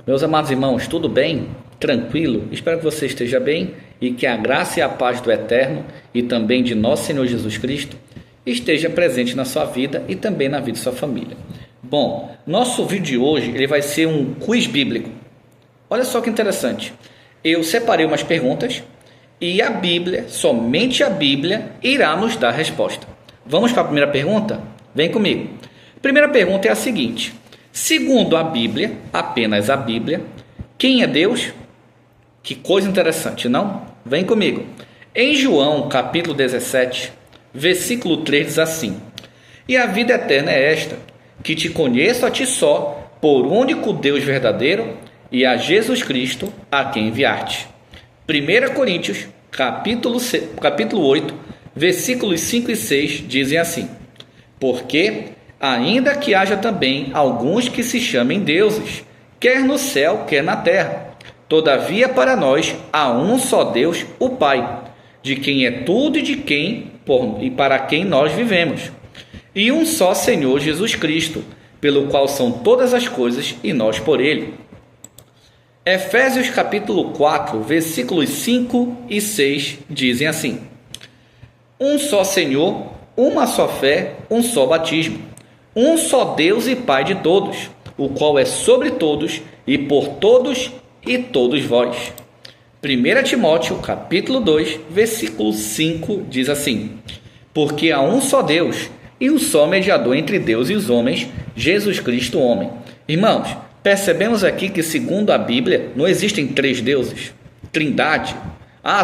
Meus amados irmãos, tudo bem? Tranquilo? Espero que você esteja bem e que a graça e a paz do Eterno e também de nosso Senhor Jesus Cristo esteja presente na sua vida e também na vida de sua família. Bom, nosso vídeo de hoje ele vai ser um quiz bíblico. Olha só que interessante. Eu separei umas perguntas e a Bíblia, somente a Bíblia, irá nos dar a resposta. Vamos para a primeira pergunta? Vem comigo. A primeira pergunta é a seguinte: segundo a Bíblia, apenas a Bíblia, quem é Deus? Que coisa interessante, não? Vem comigo. Em João, capítulo 17, versículo 3 diz assim: e a vida eterna é esta, que te conheço a ti só, por único Deus verdadeiro, e a Jesus Cristo, a quem enviaste. 1 Coríntios, capítulo 8, versículos 5 e 6 dizem assim: porque, ainda que haja também alguns que se chamem deuses, quer no céu, quer na terra, todavia para nós há um só Deus, o Pai, de quem é tudo e para quem nós vivemos, e um só Senhor Jesus Cristo, pelo qual são todas as coisas e nós por ele. Efésios capítulo 4, versículos 5 e 6 dizem assim: um só Senhor, uma só fé, um só batismo, um só Deus e Pai de todos, o qual é sobre todos e por todos e todos vós. 1 Timóteo capítulo 2, versículo 5 diz assim: porque há um só Deus e um só mediador entre Deus e os homens, Jesus Cristo, homem. Irmãos, percebemos aqui que, segundo a Bíblia, não existem três deuses, trindade.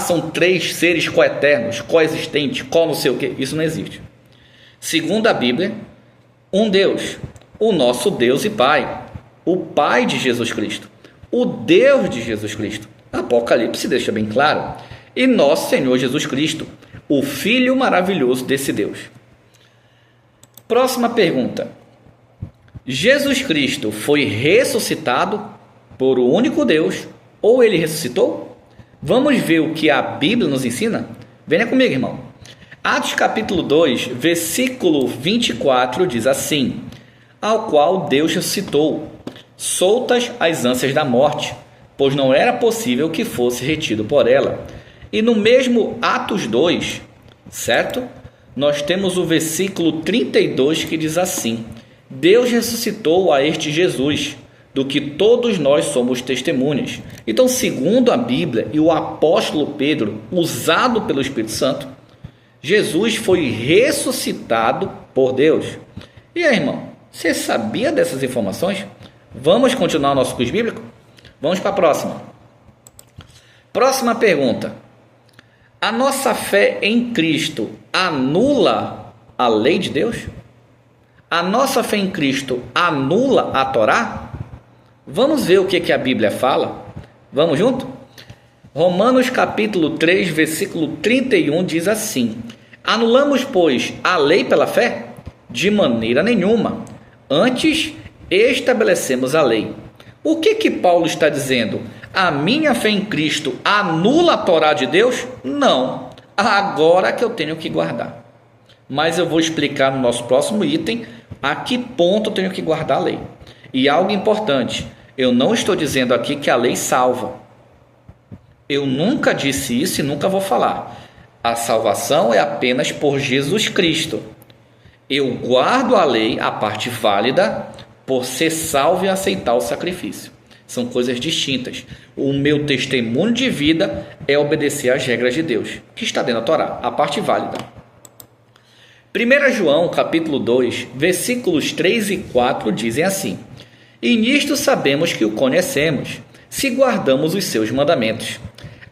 São três seres coeternos, coexistentes, não sei o que. Isso não existe. Segundo a Bíblia, um Deus, o nosso Deus e Pai, o Pai de Jesus Cristo, o Deus de Jesus Cristo. Apocalipse deixa bem claro. E nosso Senhor Jesus Cristo, o Filho maravilhoso desse Deus. Próxima pergunta: Jesus Cristo foi ressuscitado por o único Deus ou ele ressuscitou? Vamos ver o que a Bíblia nos ensina? Venha comigo, irmão. Atos capítulo 2, versículo 24 diz assim: ao qual Deus ressuscitou, soltas as ânsias da morte, pois não era possível que fosse retido por ela. E no mesmo Atos 2, certo? Nós temos o versículo 32 que diz assim: Deus ressuscitou a este Jesus, do que todos nós somos testemunhas. Então, segundo a Bíblia e o apóstolo Pedro, usado pelo Espírito Santo, Jesus foi ressuscitado por Deus. E aí, irmão, você sabia dessas informações? Vamos continuar o nosso quiz bíblico? Vamos para a próxima. Próxima pergunta: a nossa fé em Cristo anula a lei de Deus? A nossa fé em Cristo anula a Torá? Vamos ver o que a Bíblia fala? Vamos junto? Romanos capítulo 3, versículo 31 diz assim: anulamos, pois, a lei pela fé? De maneira nenhuma. Antes, estabelecemos a lei. O que Paulo está dizendo? A minha fé em Cristo anula a Torá de Deus? Não. Agora que eu tenho que guardar. Mas eu vou explicar no nosso próximo item a que ponto eu tenho que guardar a lei. E algo importante, eu não estou dizendo aqui que a lei salva. Eu nunca disse isso e nunca vou falar. A salvação é apenas por Jesus Cristo. Eu guardo a lei, a parte válida, por ser salvo e aceitar o sacrifício. São coisas distintas. O meu testemunho de vida é obedecer às regras de Deus, que está dentro da Torá, a parte válida. 1 João, capítulo 2, versículos 3 e 4 dizem assim: e nisto sabemos que o conhecemos, se guardamos os seus mandamentos.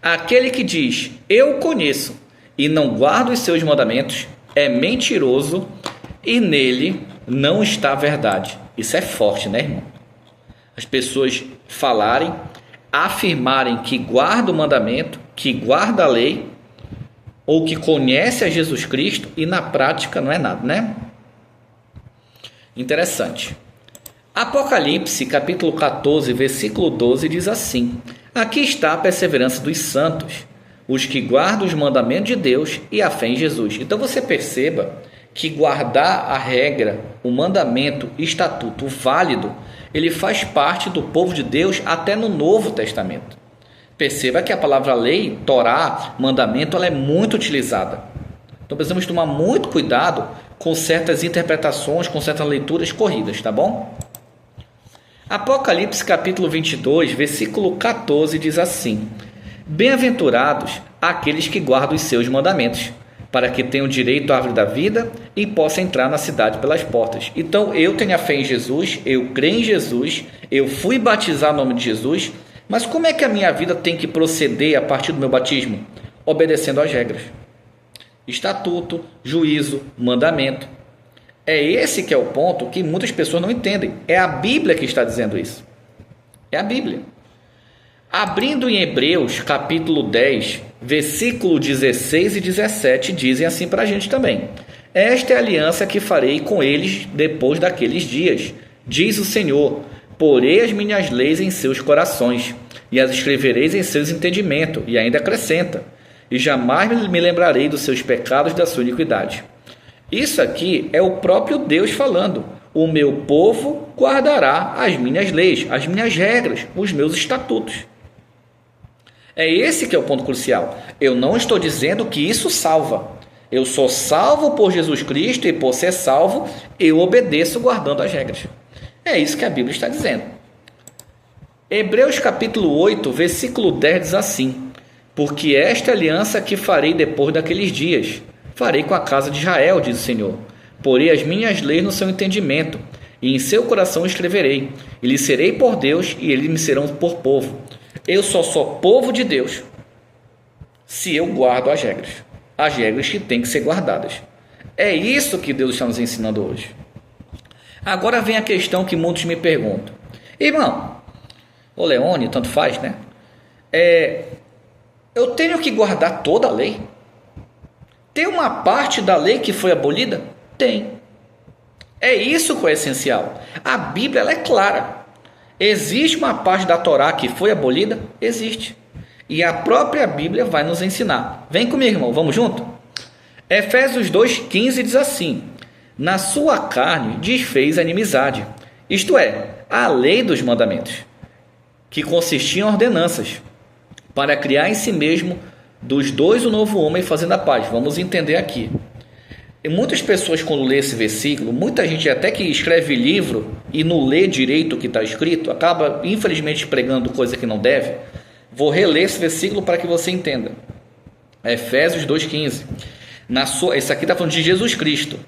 Aquele que diz, eu o conheço, e não guarda os seus mandamentos, é mentiroso, e nele não está a verdade. Isso é forte, né, irmão? As pessoas falarem, afirmarem que guarda o mandamento, que guarda a lei, ou que conhece a Jesus Cristo, e na prática não é nada, né? Interessante. Apocalipse, capítulo 14, versículo 12, diz assim: aqui está a perseverança dos santos, os que guardam os mandamentos de Deus e a fé em Jesus. Então você perceba que guardar a regra, o mandamento, estatuto válido, ele faz parte do povo de Deus até no Novo Testamento. Perceba que a palavra lei, Torá, mandamento, ela é muito utilizada. Então precisamos tomar muito cuidado com certas interpretações, com certas leituras corridas, tá bom? Apocalipse capítulo 22, versículo 14 diz assim: Bem-aventurados aqueles que guardam os seus mandamentos, para que tenham direito à árvore da vida e possam entrar na cidade pelas portas. Então eu tenho a fé em Jesus, eu creio em Jesus, eu fui batizar no nome de Jesus, mas como é que a minha vida tem que proceder a partir do meu batismo? Obedecendo às regras. Estatuto, juízo, mandamento. É esse que é o ponto que muitas pessoas não entendem. É a Bíblia que está dizendo isso. É a Bíblia. Abrindo em Hebreus, capítulo 10, versículo 16 e 17, dizem assim para a gente também: Esta é a aliança que farei com eles depois daqueles dias, diz o Senhor. Porei as minhas leis em seus corações, e as escrevereis em seus entendimentos, e ainda acrescenta: E jamais me lembrarei dos seus pecados e da sua iniquidade. Isso aqui é o próprio Deus falando: o meu povo guardará as minhas leis, as minhas regras, os meus estatutos. É esse que é o ponto crucial. Eu não estou dizendo que isso salva. Eu sou salvo por Jesus Cristo e, por ser salvo, eu obedeço guardando as regras. É isso que a Bíblia está dizendo. Hebreus capítulo 8, versículo 10 diz assim: Porque esta aliança que farei depois daqueles dias, farei com a casa de Israel, diz o Senhor. Porei as minhas leis no seu entendimento, e em seu coração escreverei. E lhe serei por Deus, e eles me serão por povo. Eu só sou povo de Deus se eu guardo as regras que têm que ser guardadas. É isso que Deus está nos ensinando hoje. Agora vem a questão que muitos me perguntam: irmão, ou Leone, tanto faz, né? Eu tenho que guardar toda a lei? Tem uma parte da lei que foi abolida? Tem. É isso que é essencial. A Bíblia ela é clara. Existe uma parte da Torá que foi abolida? Existe. E a própria Bíblia vai nos ensinar. Vem comigo, irmão, vamos junto? Efésios 2,15 diz assim: Na sua carne desfez a inimizade, isto é, a lei dos mandamentos, que consistia em ordenanças, para criar em si mesmo dos dois o novo homem fazendo a paz. Vamos entender aqui. E muitas pessoas, quando lê esse versículo, muita gente até que escreve livro e não lê direito o que está escrito, acaba infelizmente pregando coisa que não deve. Vou reler esse versículo para que você entenda. Efésios 2,15. Isso aqui está falando de Jesus Cristo.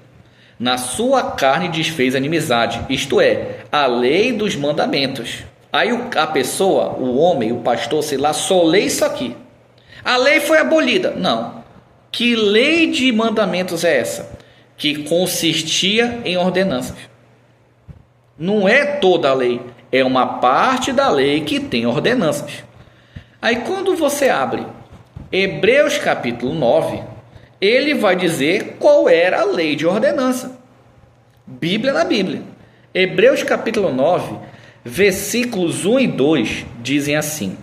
Na sua carne desfez a inimizade, isto é, a lei dos mandamentos. Aí a pessoa, o homem, o pastor, sei lá, só lê isso aqui. A lei foi abolida. Não. Que lei de mandamentos é essa? Que consistia em ordenanças. Não é toda a lei, é uma parte da lei que tem ordenanças. Aí quando você abre Hebreus capítulo 9, ele vai dizer qual era a lei de ordenança. Bíblia na Bíblia. Hebreus capítulo 9, versículos 1 e 2 dizem assim: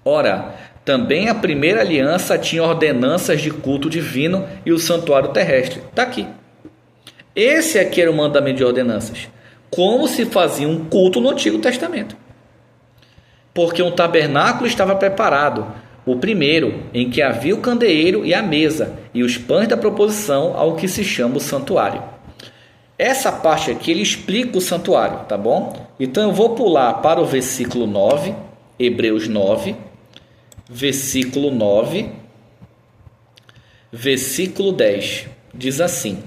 Ora, também a primeira aliança tinha ordenanças de culto divino e o santuário terrestre. Está aqui. Esse aqui era o mandamento de ordenanças. Como se fazia um culto no Antigo Testamento. Porque um tabernáculo estava preparado, o primeiro, em que havia o candeeiro e a mesa, e os pães da proposição ao que se chama o santuário. Essa parte aqui ele explica o santuário, tá bom? Então eu vou pular para o versículo 9, Hebreus 9, versículo 9, versículo 10, diz assim: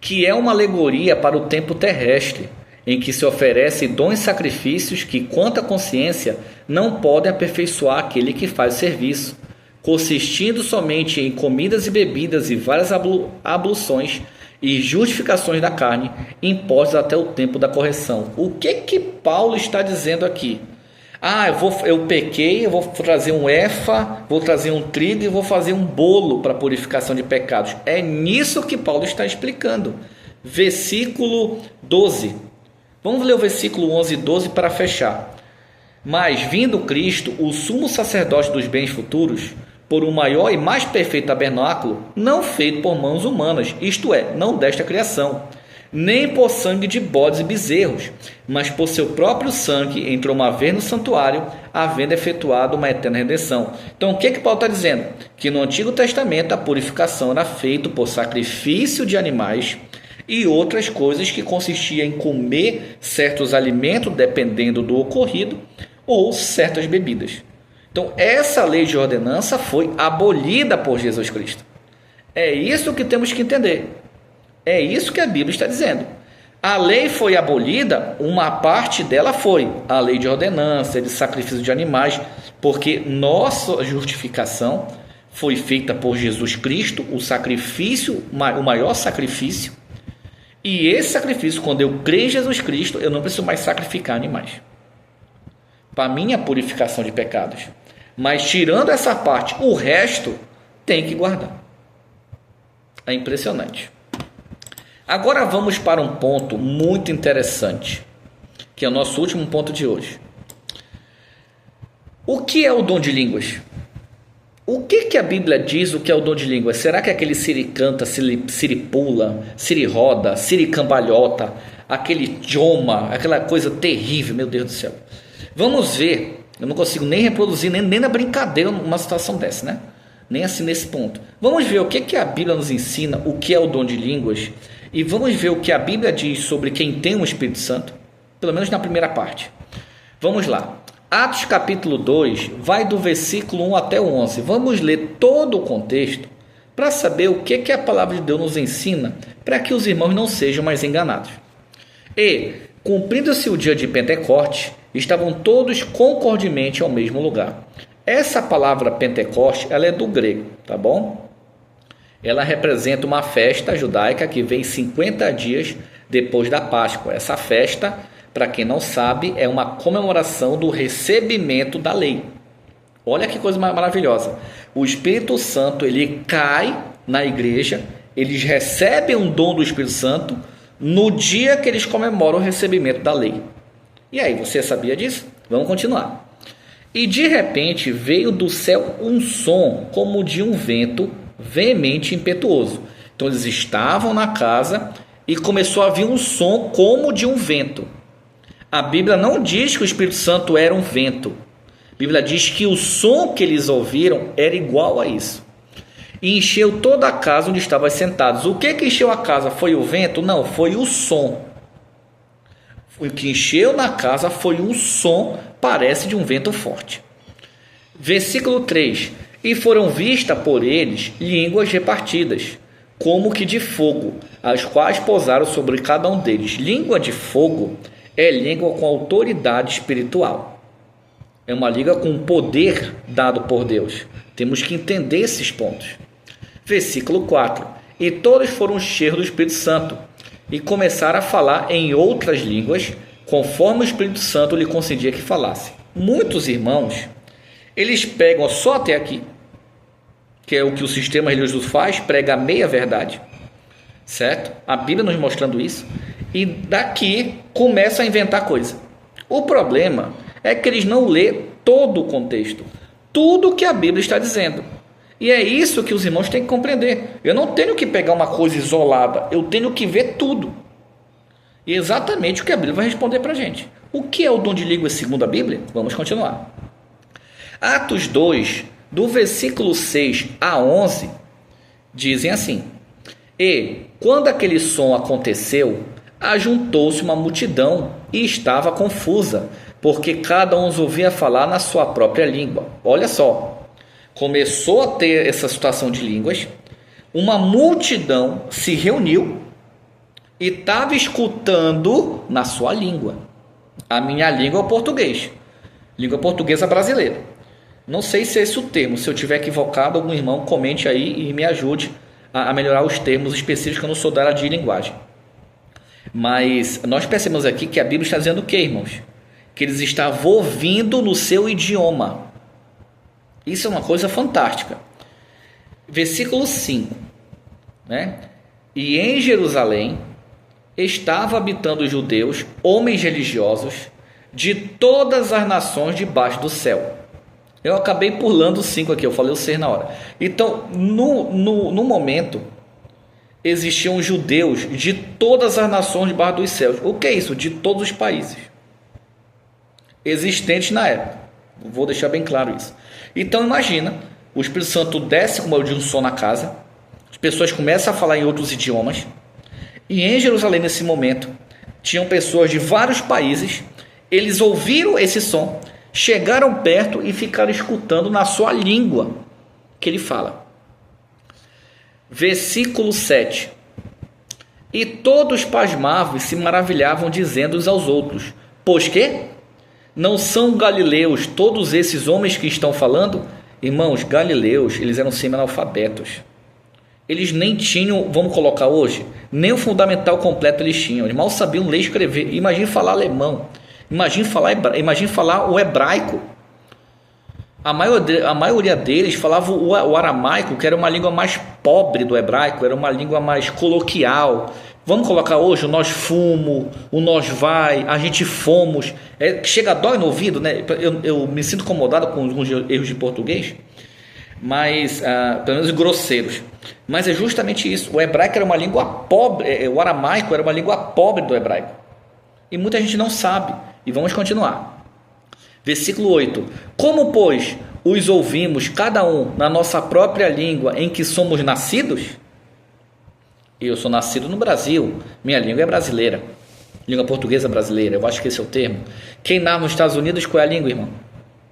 que é uma alegoria para o tempo terrestre, em que se oferecem dons e sacrifícios que, quanto à consciência, não podem aperfeiçoar aquele que faz o serviço, consistindo somente em comidas e bebidas e várias abluções e justificações da carne, impostas até o tempo da correção. O que Paulo está dizendo aqui? Eu pequei, eu vou trazer um efa, vou trazer um trigo e vou fazer um bolo para purificação de pecados. É nisso que Paulo está explicando. Versículo 12. Vamos ler o versículo 11 e 12 para fechar. Mas, vindo Cristo, o sumo sacerdote dos bens futuros, por um maior e mais perfeito tabernáculo, não feito por mãos humanas, isto é, não desta criação, nem por sangue de bodes e bezerros, mas por seu próprio sangue entrou uma vez no santuário, havendo efetuado uma eterna redenção. Então, o que Paulo está dizendo? Que no Antigo Testamento a purificação era feita por sacrifício de animais e outras coisas que consistia em comer certos alimentos, dependendo do ocorrido, ou certas bebidas. Então, essa lei de ordenança foi abolida por Jesus Cristo. É isso que temos que entender. É isso que a Bíblia está dizendo. A lei foi abolida, uma parte dela foi a lei de ordenança, de sacrifício de animais, porque nossa justificação foi feita por Jesus Cristo, o sacrifício, o maior sacrifício. E esse sacrifício, quando eu creio em Jesus Cristo, eu não preciso mais sacrificar animais para minha purificação de pecados. Mas tirando essa parte, o resto tem que guardar. É impressionante. Agora vamos para um ponto muito interessante, que é o nosso último ponto de hoje. O que é o dom de línguas? O que a Bíblia diz o que é o dom de línguas? Será que é aquele siricanta, siripula, siriroda, siricambalhota, aquele idioma, aquela coisa terrível, meu Deus do céu? Vamos ver, eu não consigo nem reproduzir, nem na brincadeira uma situação dessa, né? Nem assim nesse ponto. Vamos ver o que a Bíblia nos ensina, o que é o dom de línguas, e vamos ver o que a Bíblia diz sobre quem tem o Espírito Santo, pelo menos na primeira parte. Vamos lá. Atos capítulo 2, vai do versículo 1 até o 11. Vamos ler todo o contexto para saber o que a palavra de Deus nos ensina, para que os irmãos não sejam mais enganados. E, cumprindo-se o dia de Pentecostes, estavam todos concordemente ao mesmo lugar. Essa palavra Pentecoste, ela é do grego, tá bom? Ela representa uma festa judaica que vem 50 dias depois da Páscoa. Essa festa, para quem não sabe, é uma comemoração do recebimento da lei. Olha que coisa maravilhosa. O Espírito Santo, ele cai na igreja, eles recebem um dom do Espírito Santo no dia que eles comemoram o recebimento da lei. E aí, você sabia disso? Vamos continuar. E de repente veio do céu um som como de um vento veemente e impetuoso. Então eles estavam na casa e começou a vir um som como de um vento. A Bíblia não diz que o Espírito Santo era um vento. A Bíblia diz que o som que eles ouviram era igual a isso. E encheu toda a casa onde estavam sentados. O que encheu a casa? Foi o vento? Não, foi o som. O que encheu na casa foi um som, parece de um vento forte. Versículo 3. E foram vistas por eles línguas repartidas, como que de fogo, as quais pousaram sobre cada um deles. Língua de fogo é língua com autoridade espiritual. É uma língua com poder dado por Deus. Temos que entender esses pontos. Versículo 4. E todos foram cheios do Espírito Santo, e começaram a falar em outras línguas, conforme o Espírito Santo lhe concedia que falasse. Muitos irmãos, eles pegam só até aqui, que é o que o sistema religioso faz, prega a meia verdade, certo? A Bíblia nos mostrando isso, e daqui começa a inventar coisa. O problema é que eles não lêem todo o contexto, tudo que a Bíblia está dizendo. E é isso que os irmãos têm que compreender. Eu não tenho que pegar uma coisa isolada, eu tenho que ver tudo. E exatamente o que a Bíblia vai responder para a gente. O que é o dom de línguas segundo a Bíblia? Vamos continuar. Atos 2, do versículo 6 a 11, dizem assim: E, quando aquele som aconteceu, ajuntou-se uma multidão e estava confusa, porque cada um os ouvia falar na sua própria língua. Olha só. Começou a ter essa situação de línguas, uma multidão se reuniu e estava escutando na sua língua. A minha língua é o português, língua portuguesa brasileira. Não sei se é esse o termo, se eu tiver equivocado, algum irmão comente aí e me ajude a melhorar os termos específicos, que eu não sou da área de linguagem. Mas nós percebemos aqui que a Bíblia está dizendo o que, irmãos? Que eles estavam ouvindo no seu idioma. Isso é uma coisa fantástica. Versículo 5, né? E em Jerusalém estavam habitando os judeus, homens religiosos, de todas as nações debaixo do céu. Eu acabei pulando o 5 aqui, eu falei o 6 na hora. Então, no momento existiam judeus de todas as nações debaixo dos céus. O que é isso? De todos os países existentes na época. Vou deixar bem claro isso. Então imagina, o Espírito Santo desce como de um som na casa, as pessoas começam a falar em outros idiomas, e em Jerusalém nesse momento tinham pessoas de vários países. Eles ouviram esse som, chegaram perto e ficaram escutando na sua língua que ele fala. Versículo 7. E todos pasmavam e se maravilhavam, dizendo uns aos outros: pois que? Não são galileus todos esses homens que estão falando? Irmãos, galileus, eles eram semi-analfabetos. Eles nem tinham, vamos colocar hoje, nem o fundamental completo eles tinham. Eles mal sabiam ler e escrever. Imagine falar alemão. Imagine falar o hebraico. A maioria deles falava o aramaico, que era uma língua mais pobre do hebraico, era uma língua mais coloquial. Vamos colocar hoje o nós fumo, o nós vai, a gente fomos. Chega a dói no ouvido, né? Eu me sinto incomodado com alguns erros de português, mas pelo menos grosseiros. Mas é justamente isso. O hebraico era uma língua pobre, o aramaico era uma língua pobre do hebraico. E muita gente não sabe. E vamos continuar. Versículo 8. Como, pois, os ouvimos cada um na nossa própria língua em que somos nascidos? Eu sou nascido no Brasil, minha língua é brasileira, língua portuguesa brasileira, eu acho que esse é o termo. Quem nasce nos Estados Unidos, qual é a língua, irmão?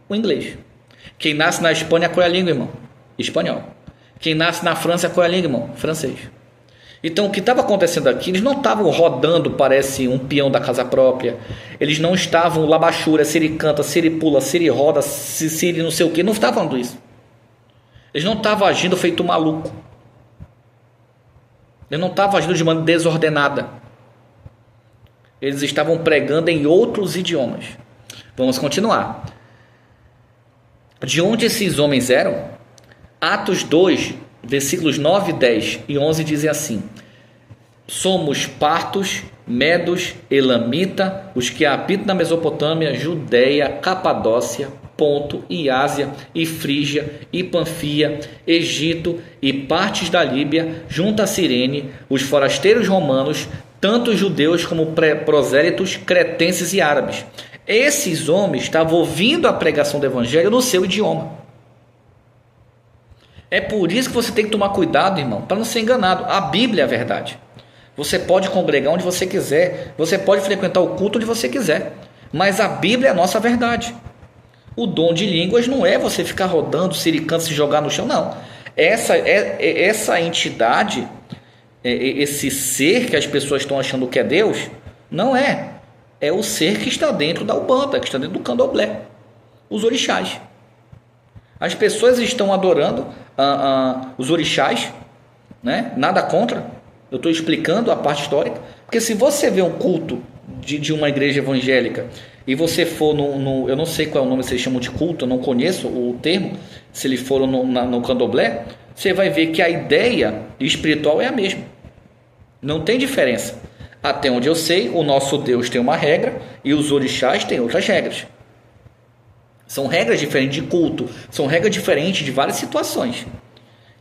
O inglês. Quem nasce na Espanha, qual é a língua, irmão? Espanhol. Quem nasce na França, qual é a língua, irmão? Francês. Então, o que estava acontecendo aqui, eles não estavam rodando, parece um peão da casa própria, eles não estavam labachura, se ele canta, se ele pula, se ele roda, se ele não sei o que, não estavam falando isso. Eles não estavam agindo feito maluco. Eles não estavam agindo de maneira desordenada. Eles estavam pregando em outros idiomas. Vamos continuar. De onde esses homens eram? Atos 2, versículos 9, 10 e 11 dizem assim: somos partos, medos, elamita, os que habitam na Mesopotâmia, Judeia, Capadócia, Ponto e Ásia e Frígia e Panfia, Egito e partes da Líbia, junto a Cirene, os forasteiros romanos, tanto judeus como prosélitos, cretenses e árabes. Esses homens estavam ouvindo a pregação do evangelho no seu idioma. É por isso que você tem que tomar cuidado, irmão, para não ser enganado. A Bíblia é a verdade. Você pode congregar onde você quiser, você pode frequentar o culto onde você quiser, mas a Bíblia é a nossa verdade. O dom de línguas não é você ficar rodando, siricando, se jogar no chão, não. Essa entidade, esse ser que as pessoas estão achando que é Deus, não é. É o ser que está dentro da Umbanda, que está dentro do Candomblé, os orixás. As pessoas estão adorando os orixás, né? Nada contra. Eu estou explicando a parte histórica, porque se você vê um culto de uma igreja evangélica e você for eu não sei qual é o nome que vocês chamam de culto, eu não conheço o termo, se ele for no candomblé, você vai ver que a ideia espiritual é a mesma, não tem diferença. Até onde eu sei, o nosso Deus tem uma regra e os orixás têm outras regras. São regras diferentes de culto, são regras diferentes de várias situações.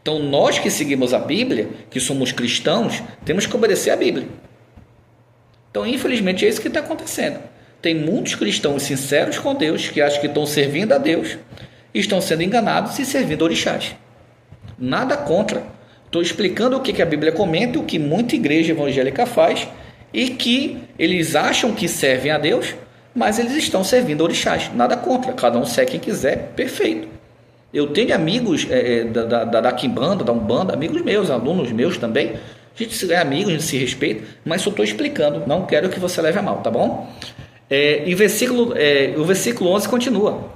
Então nós que seguimos a Bíblia, que somos cristãos, temos que obedecer a Bíblia. Então infelizmente é isso que está acontecendo. Tem muitos cristãos sinceros com Deus que acham que estão servindo a Deus e estão sendo enganados e servindo orixás. Nada contra. Estou explicando o que a Bíblia comenta, o que muita igreja evangélica faz e que eles acham que servem a Deus, mas eles estão servindo orixás. Nada contra. Cada um segue quem quiser, perfeito. Eu tenho amigos da Quimbanda, da Umbanda, amigos meus, alunos meus também. A gente é amigo, a gente se respeita, mas só estou explicando. Não quero que você leve a mal, tá bom? O versículo 11 continua.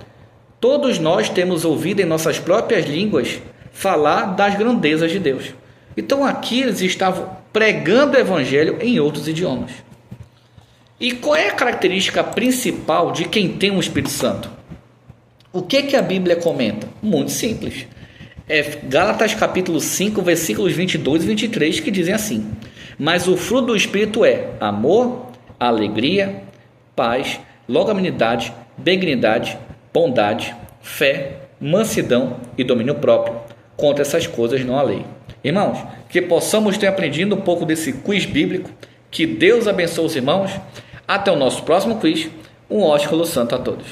Todos nós temos ouvido em nossas próprias línguas falar das grandezas de Deus. Então aqui eles estavam pregando o evangelho em outros idiomas. E qual é a característica principal de quem tem o Espírito Santo? O que a Bíblia comenta? Muito simples. Gálatas capítulo 5, versículos 22 e 23, que dizem assim: mas o fruto do Espírito é amor, alegria, paz, longanimidade, benignidade, bondade, fé, mansidão e domínio próprio. Contra essas coisas não há lei. Irmãos, que possamos ter aprendido um pouco desse quiz bíblico. Que Deus abençoe os irmãos. Até o nosso próximo quiz. Um ósculo santo a todos.